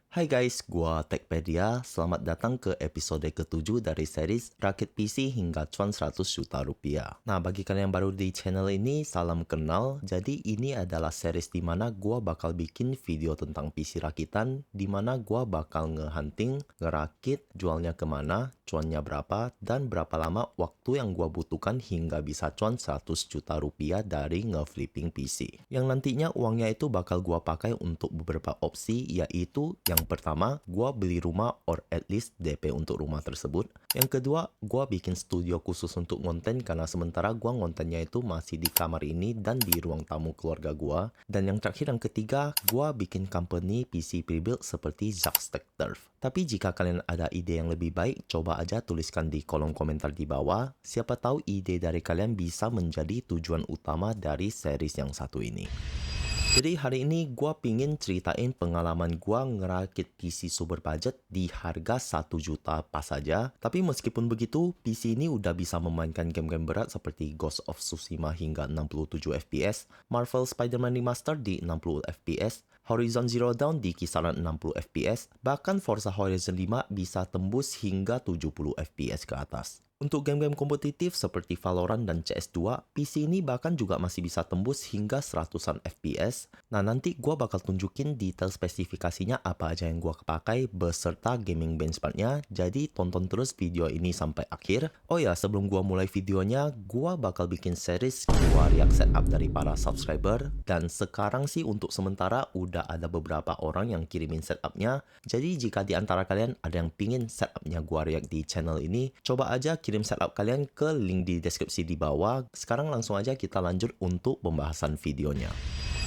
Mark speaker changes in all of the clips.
Speaker 1: Hai guys, gua Techpedia. Selamat datang ke episode ke-7 dari series Rakit PC hingga cuan 100 juta rupiah. Nah, bagi kalian yang baru di channel ini, salam kenal. Jadi ini adalah series di mana gua bakal bikin video tentang PC rakitan, di mana gua bakal ngehunting, ngerakit, jualnya kemana, cuannya berapa, dan berapa lama waktu yang gua butuhkan hingga bisa cuan 100 juta rupiah dari ngeflipping PC. Yang nantinya uangnya itu bakal gua pakai untuk beberapa opsi, yaitu yang pertama, gua beli rumah or at least DP untuk rumah tersebut. Yang kedua, gua bikin studio khusus untuk konten karena sementara gua kontennya itu masih di kamar ini dan di ruang tamu keluarga gua. Dan yang terakhir, yang ketiga, gua bikin company PC pre-built seperti Zackstack Turf. Tapi jika kalian ada ide yang lebih baik, coba aja tuliskan di kolom komentar di bawah. Siapa tahu ide dari kalian bisa menjadi tujuan utama dari series yang satu ini. Jadi hari ini gue pingin ceritain pengalaman gue ngerakit PC super budget di harga 1 juta pas saja. Tapi meskipun begitu, PC ini udah bisa memainkan game-game berat seperti Ghost of Tsushima hingga 67 FPS, Marvel Spider-Man Remastered di 60 FPS, Horizon Zero Dawn di kisaran 60 FPS, bahkan Forza Horizon 5 bisa tembus hingga 70 FPS ke atas. Untuk game-game kompetitif seperti Valorant dan CS2, PC ini bahkan juga masih bisa tembus hingga 100-an FPS. Nah, nanti gua bakal tunjukin detail spesifikasinya apa aja yang gua pakai beserta gaming benchmarknya, jadi tonton terus video ini sampai akhir. Oh ya, sebelum gua mulai videonya, gua bakal bikin series gua react setup dari para subscriber, dan sekarang sih untuk sementara udah ada beberapa orang yang kirimin setupnya. Jadi jika di antara kalian ada yang pingin setupnya gua react di channel ini, coba aja kirim setup kalian ke link di deskripsi di bawah. Sekarang langsung aja kita lanjut untuk pembahasan videonya.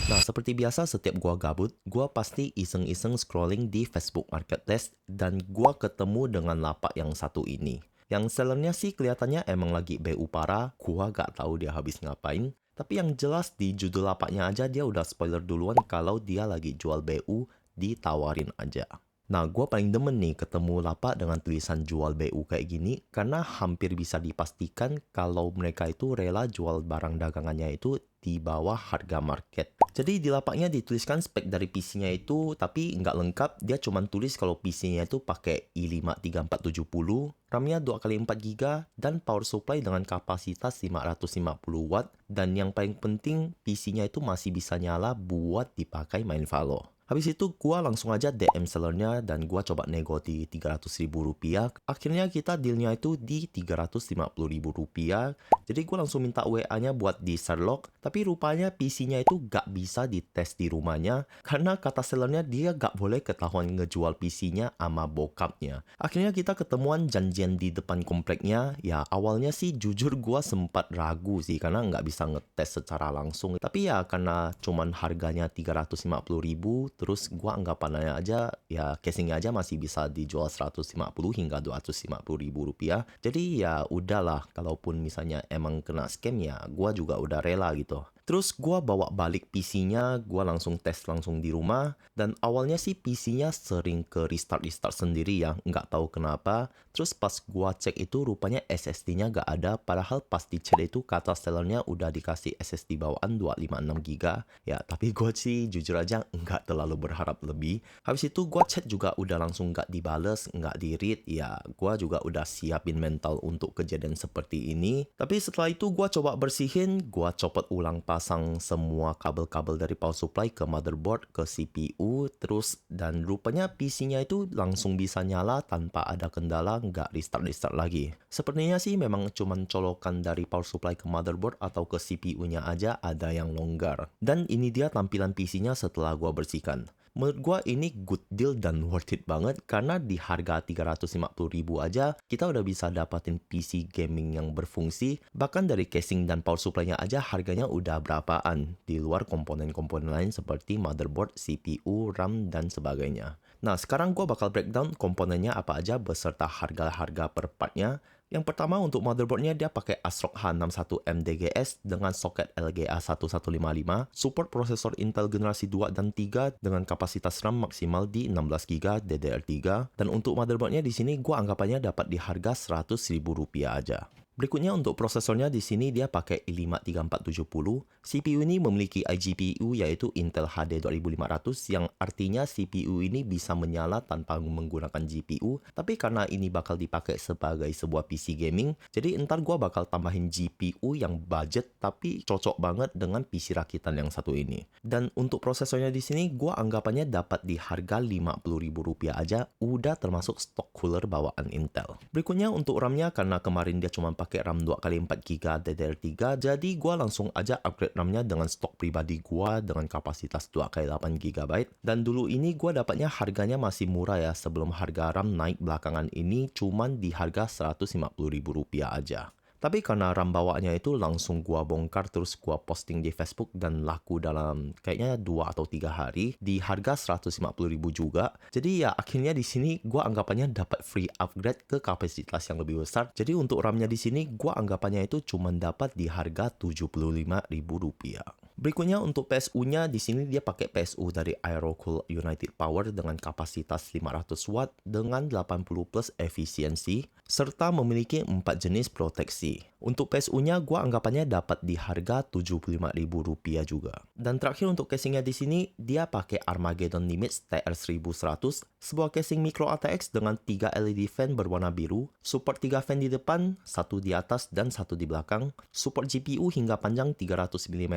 Speaker 1: Nah, seperti biasa setiap gua gabut, gua pasti iseng-iseng scrolling di Facebook Marketplace dan gua ketemu dengan lapak yang satu ini. Yang sellernya sih kelihatannya emang lagi BU parah, gua gak tahu dia habis ngapain. Tapi yang jelas di judul lapaknya aja dia udah spoiler duluan kalau dia lagi jual BU, ditawarin aja. Nah, gue paling demen nih ketemu lapak dengan tulisan jual BU kayak gini karena hampir bisa dipastikan kalau mereka itu rela jual barang dagangannya itu di bawah harga market. Jadi di lapaknya dituliskan spek dari PC-nya itu, tapi nggak lengkap. Dia cuma tulis kalau PC-nya itu pakai i5 3470, RAM-nya 2x4GB, dan power supply dengan kapasitas 550 watt. Dan yang paling penting, PC-nya itu masih bisa nyala buat dipakai main Valo. Habis itu gua langsung aja DM sellernya dan gua coba nego di 300.000 rupiah. Akhirnya kita dealnya itu di 350.000 rupiah. Jadi gua langsung minta WA-nya buat di Sherlock. Tapi rupanya PC-nya itu gak bisa dites di rumahnya karena kata sellernya dia gak boleh ketahuan ngejual PC-nya sama bokapnya. Akhirnya kita ketemuan janjian di depan kompleknya. Ya awalnya sih jujur gua sempat ragu sih karena nggak bisa ngetes secara langsung. Tapi ya karena cuman harganya 350.000, terus gua anggapannya aja ya casingnya aja masih bisa dijual 150 hingga 250 ribu rupiah. Jadi ya udahlah, kalaupun misalnya emang kena scam ya gua juga udah rela gitu. Terus gua bawa balik PC-nya, gua langsung tes langsung di rumah. Dan awalnya sih PC-nya sering ke restart sendiri ya, nggak tahu kenapa. Terus pas gua cek itu rupanya SSD-nya nggak ada, padahal pas dicek itu kata sellernya udah dikasih SSD bawaan 256GB. Ya tapi gua sih jujur aja nggak terlalu berharap lebih. Habis itu gua chat juga udah langsung nggak dibales, nggak di-read. Ya gua juga udah siapin mental untuk kejadian seperti ini. Tapi setelah itu gua coba bersihin, gua copot ulang pasang semua kabel-kabel dari power supply ke motherboard, ke CPU, terus dan rupanya PC-nya itu langsung bisa nyala tanpa ada kendala, nggak restart lagi. Sepertinya sih memang cuman colokan dari power supply ke motherboard atau ke CPU-nya aja ada yang longgar. Dan ini dia tampilan PC-nya setelah gua bersihkan. Menurut gua ini good deal dan worth it banget karena di harga 350.000 aja kita udah bisa dapatin PC gaming yang berfungsi. Bahkan dari casing dan power supply-nya aja harganya udah berapaan di luar komponen-komponen lain seperti motherboard, CPU, RAM, dan sebagainya. Nah, sekarang gua bakal breakdown komponennya apa aja beserta harga-harga per partnya. Yang pertama untuk motherboardnya dia pakai ASRock H61 MDGS dengan soket LGA 1155, support prosesor Intel generasi 2 dan 3 dengan kapasitas RAM maksimal di 16GB DDR3, dan untuk motherboardnya di sini gua anggapannya dapat di harga 100.000 rupiah aja. Berikutnya untuk prosesornya di sini dia pakai i5-3470. CPU ini memiliki iGPU yaitu Intel HD 2500 yang artinya CPU ini bisa menyala tanpa menggunakan GPU. Tapi karena ini bakal dipakai sebagai sebuah PC gaming, jadi entar gua bakal tambahin GPU yang budget tapi cocok banget dengan PC rakitan yang satu ini. Dan untuk prosesornya di sini gua anggapannya dapat di harga Rp50.000 aja, udah termasuk stok cooler bawaan Intel. Berikutnya untuk RAM-nya, karena kemarin dia cuma pakai RAM 2x4GB DDR3, jadi gua langsung aja upgrade RAM-nya dengan stok pribadi gua dengan kapasitas 2x8GB. Dan dulu ini gua dapatnya harganya masih murah ya, sebelum harga RAM naik belakangan ini cuman di harga Rp150.000 aja. Tapi karena RAM bawaannya itu langsung gua bongkar terus gua posting di Facebook dan laku dalam kayaknya 2 atau 3 hari di harga Rp150.000 juga. Jadi ya akhirnya di sini gua anggapannya dapat free upgrade ke kapasitas yang lebih besar. Jadi untuk RAM-nya di sini gua anggapannya itu cuma dapat di harga Rp75.000. Berikutnya untuk PSU-nya di sini dia pakai PSU dari Aerocool United Power dengan kapasitas 500 watt dengan 80 plus efisiensi serta memiliki 4 jenis proteksi. Untuk PSU-nya gua anggapannya dapat di harga Rp75.000 juga. Dan terakhir untuk casingnya di sini dia pakai Armageddon Nimitz TR1100, sebuah casing micro ATX dengan 3 LED fan berwarna biru, support 3 fan di depan, 1 di atas dan 1 di belakang, support GPU hingga panjang 300 mm,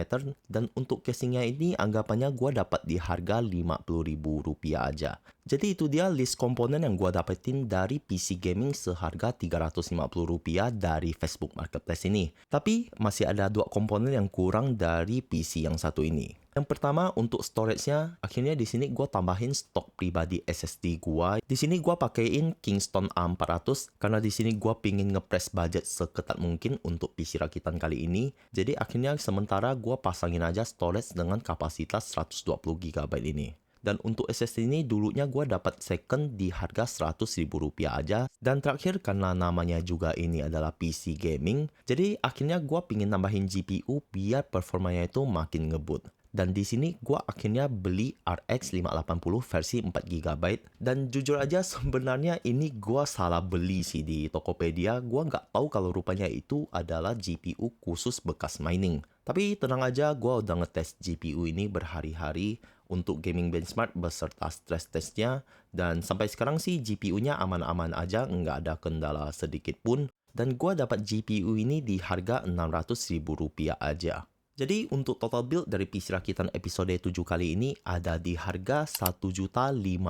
Speaker 1: dan untuk casingnya ini anggapannya gua dapat di harga Rp50.000 aja. Jadi itu dia list komponen yang gua dapetin dari PC gaming seharga Rp350 dari Facebook Marketplace ini. Tapi masih ada 2 komponen yang kurang dari PC yang satu ini. Yang pertama untuk storage-nya, akhirnya di sini gua tambahin stok pribadi SSD gua. Di sini gua pakein Kingston A400 karena di sini gua pingin ngepres budget seketat mungkin untuk PC rakitan kali ini. Jadi akhirnya sementara gua pasangin aja storage dengan kapasitas 120GB ini. Dan untuk SSD ini dulunya gue dapat second di harga Rp100.000 aja. Dan terakhir karena namanya juga ini adalah PC gaming, jadi akhirnya gue pingin nambahin GPU biar performanya itu makin ngebut. Dan di sini gue akhirnya beli RX 580 versi 4GB. Dan jujur aja sebenarnya ini gue salah beli sih di Tokopedia. Gue nggak tahu kalau rupanya itu adalah GPU khusus bekas mining. Tapi tenang aja, gue udah ngetes GPU ini berhari-hari untuk gaming benchmark beserta stress testnya. Dan sampai sekarang sih GPU-nya aman-aman aja, nggak ada kendala sedikit pun. Dan gue dapat GPU ini di harga Rp600.000 aja. Jadi untuk total build dari PC rakitan episode 7 kali ini ada di harga Rp1.050.000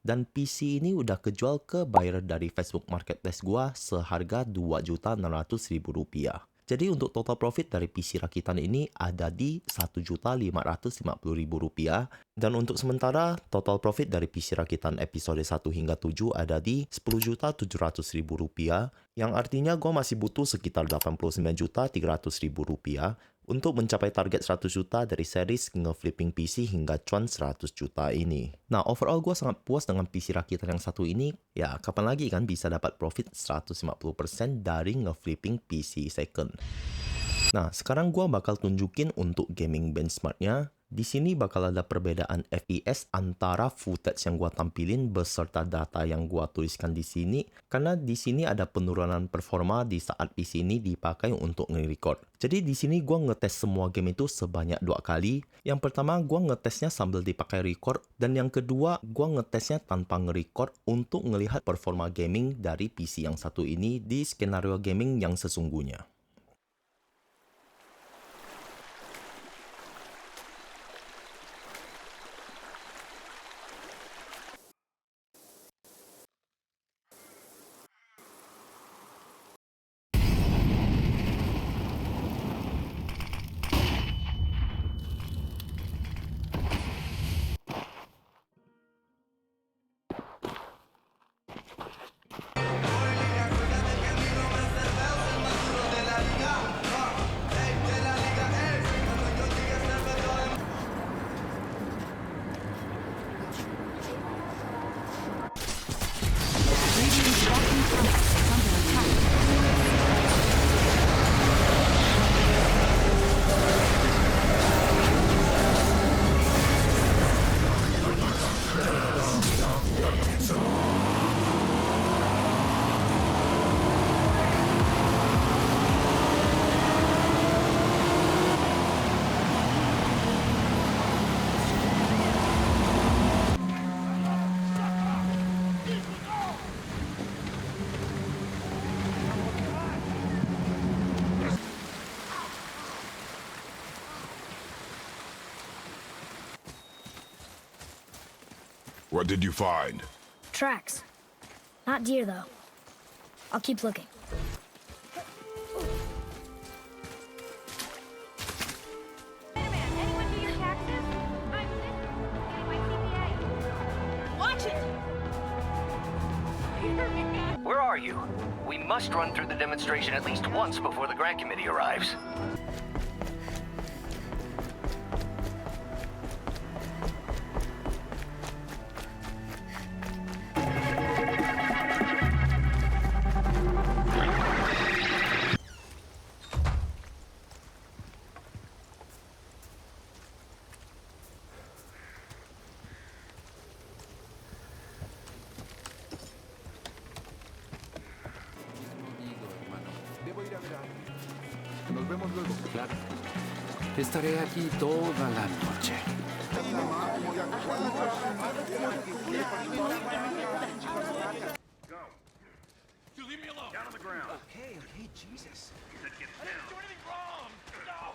Speaker 1: dan PC ini udah kejual ke buyer dari Facebook Marketplace gua seharga Rp2.600.000. Jadi untuk total profit dari PC rakitan ini ada di Rp1.550.000 dan untuk sementara total profit dari PC rakitan episode 1 hingga 7 ada di Rp10.700.000 yang artinya gue masih butuh sekitar Rp89.300.000 untuk mencapai target 100 juta dari series ngeflipping PC hingga cuan 100 juta ini. Nah, overall gue sangat puas dengan PC rakitan yang satu ini. Ya, kapan lagi kan bisa dapat profit 150% dari ngeflipping PC second. Nah, sekarang gue bakal tunjukin untuk gaming benchmarknya. Di sini bakal ada perbedaan FPS antara footage yang gua tampilin beserta data yang gua tuliskan di sini, karena di sini ada penurunan performa di saat PC ini dipakai untuk nge-record. Jadi di sini gua ngetes semua game itu sebanyak 2 kali. Yang pertama gua ngetesnya sambil dipakai record, dan yang kedua gua ngetesnya tanpa nge-record untuk ngelihat performa gaming dari PC yang satu ini di skenario gaming yang sesungguhnya.
Speaker 2: What did you find?
Speaker 3: Tracks. Not deer, though. I'll keep looking.
Speaker 4: Spider-Man, anyone do your taxes? I'm getting my CPA. Watch it!
Speaker 5: Where are you? We must run through the demonstration at least once before the grant committee arrives.
Speaker 6: Debo ir a ver a alguien. Nos vemos luego.
Speaker 7: Claro. Estaré aquí toda la noche.
Speaker 2: You leave me alone. Down on the ground.
Speaker 6: Okay, Jesus.
Speaker 2: I didn't do anything wrong. No.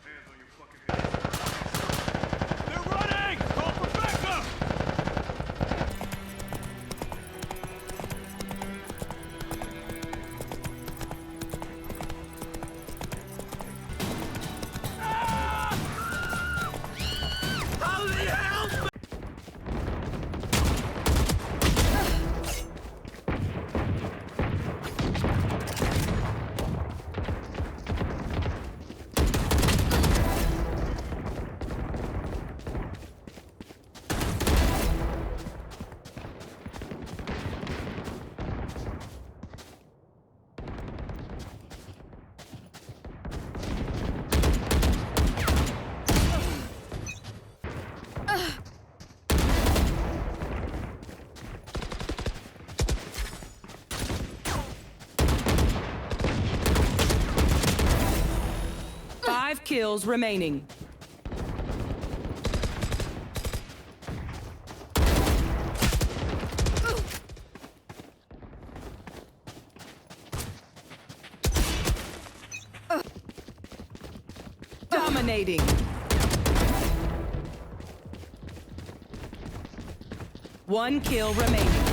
Speaker 2: Hands on your fucking head. They're running. Call for backup.
Speaker 8: Five kills remaining. Dominating. One kill remaining.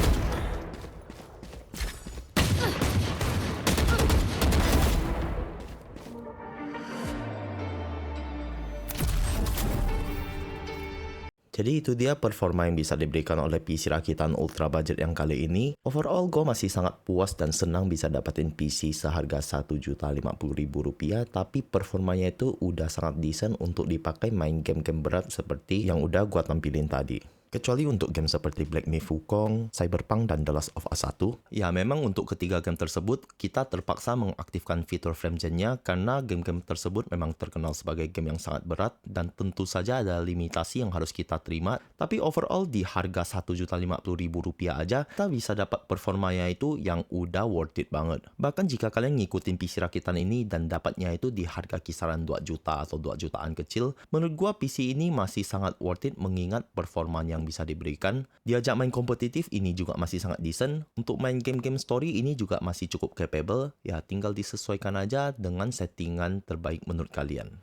Speaker 1: Jadi itu dia performa yang bisa diberikan oleh PC rakitan ultra budget yang kali ini. Overall, gue masih sangat puas dan senang bisa dapetin PC seharga Rp1.050.000, tapi performanya itu udah sangat decent untuk dipakai main game-game berat seperti yang udah gue tampilin tadi. Kecuali untuk game seperti Black Myth Wukong, Cyberpunk, dan The Last of Us 1. Ya, memang untuk ketiga game tersebut, kita terpaksa mengaktifkan fitur frame gen-nya karena game-game tersebut memang terkenal sebagai game yang sangat berat dan tentu saja ada limitasi yang harus kita terima. Tapi overall di harga Rp1.050.000 aja, kita bisa dapat performanya itu yang udah worth it banget. Bahkan jika kalian ngikutin PC rakitan ini dan dapatnya itu di harga kisaran 2 juta atau 2 jutaan kecil, menurut gua PC ini masih sangat worth it mengingat performanya yang bisa diberikan. Diajak main kompetitif ini juga masih sangat decent. Untuk main game-game story ini juga masih cukup capable. Ya tinggal disesuaikan aja dengan settingan terbaik menurut kalian.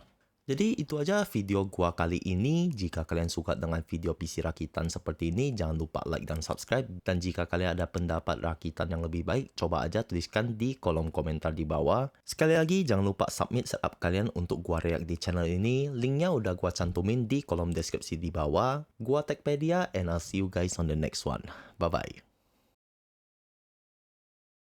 Speaker 1: Jadi itu aja video gua kali ini. Jika kalian suka dengan video PC rakitan seperti ini, jangan lupa like dan subscribe. Dan jika kalian ada pendapat rakitan yang lebih baik, coba aja tuliskan di kolom komentar di bawah. Sekali lagi, jangan lupa submit setup kalian untuk gua react di channel ini. Linknya udah gua cantumin di kolom deskripsi di bawah. Gua Techpedia and I'll see you guys on the next one. Bye-bye.